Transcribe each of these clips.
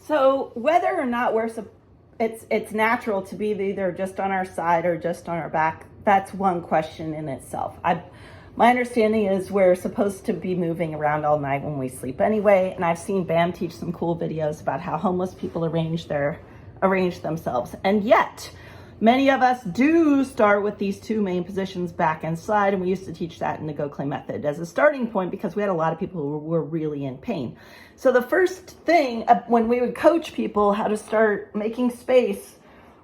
So whether or not it's natural to be either just on our side or just on our back, that's one question in itself. My understanding is we're supposed to be moving around all night when we sleep anyway, and I've seen BAM teach some cool videos about how homeless people arrange themselves. And yet, many of us do start with these two main positions, back and side, and we used to teach that in the Go Claim method as a starting point because we had a lot of people who were really in pain. So the first thing when we would coach people how to start making space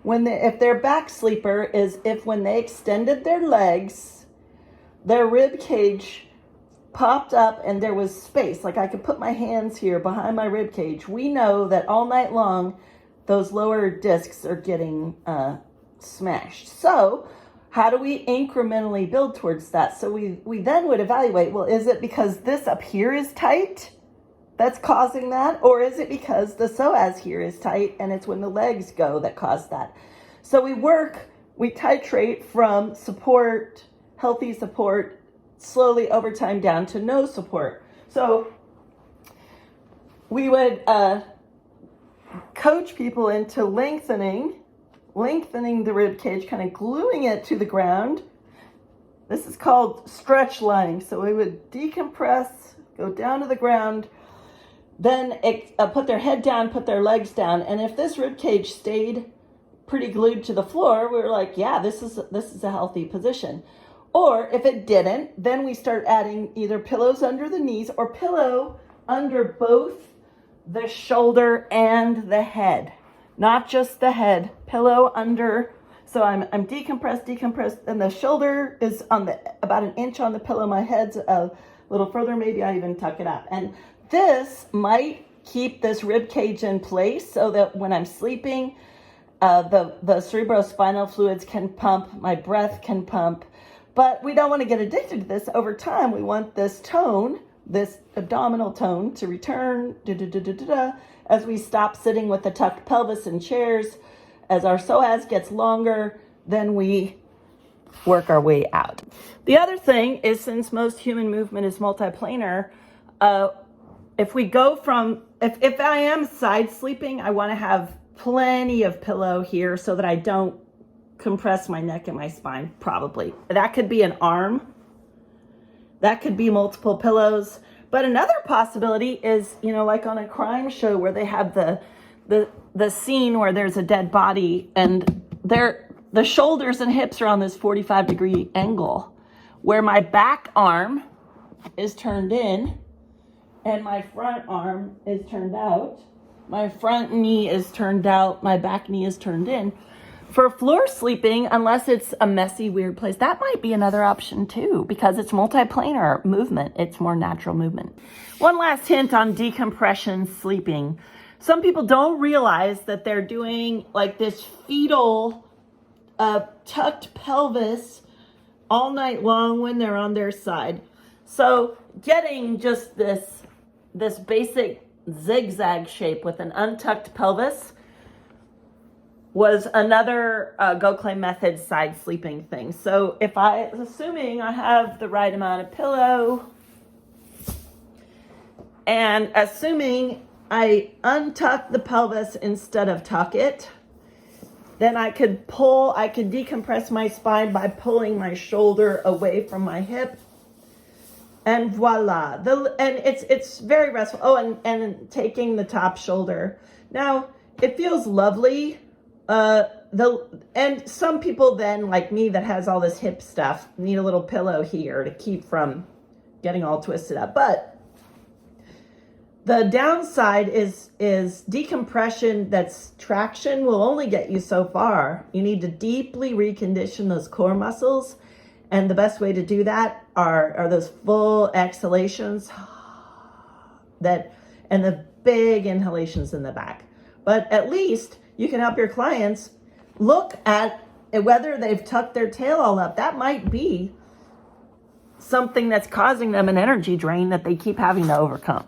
if they're back sleeper is if when they extended their legs, their rib cage popped up and there was space. Like I could put my hands here behind my rib cage. We know that all night long, those lower discs are getting smashed. So how do we incrementally build towards that? So we then would evaluate, well, is it because this up here is tight that's causing that? Or is it because the psoas here is tight and it's when the legs go that cause that? So we titrate from support, healthy support, slowly over time down to no support. So we would coach people into lengthening the rib cage, kind of gluing it to the ground. This is called stretch lying. So we would decompress, go down to the ground, then put their head down, put their legs down. And if this rib cage stayed pretty glued to the floor, we were like, yeah, this is a healthy position. Or if it didn't, then we start adding either pillows under the knees or pillow under both the shoulder and the head. Not just the head, pillow under. So I'm decompressed, and the shoulder is about an inch on the pillow. My head's a little further, maybe I even tuck it up. And this might keep this rib cage in place so that when I'm sleeping, the cerebrospinal fluids can pump, my breath can pump. But we don't want to get addicted to this. Over time, we want this tone, this abdominal tone, to return as we stop sitting with the tucked pelvis in chairs. As our psoas gets longer, then we work our way out. The other thing is, since most human movement is multiplanar, if I am side sleeping, I want to have plenty of pillow here so that I don't compress my neck and my spine. Probably that could be an arm, that could be multiple pillows. But another possibility is, like on a crime show where they have the scene where there's a dead body and the shoulders and hips are on this 45-degree angle where my back arm is turned in and my front arm is turned out, my front knee is turned out, my back knee is turned in. For floor sleeping, unless it's a messy, weird place, that might be another option too, because it's multiplanar movement. It's more natural movement. One last hint on decompression sleeping. Some people don't realize that they're doing like this fetal tucked pelvis all night long when they're on their side. So getting just this basic zigzag shape with an untucked pelvis was another Go Claim method side sleeping thing. So assuming I have the right amount of pillow and assuming I untuck the pelvis instead of tuck it, then I could decompress my spine by pulling my shoulder away from my hip, and voila. And it's very restful. Oh, and taking the top shoulder. Now, it feels lovely. And some people then, like me, that has all this hip stuff, need a little pillow here to keep from getting all twisted up. But the downside is decompression that's traction will only get you so far. You need to deeply recondition those core muscles. And the best way to do that are those full exhalations and the big inhalations in the back. But at least you can help your clients look at whether they've tucked their tail all up. That might be something that's causing them an energy drain that they keep having to overcome.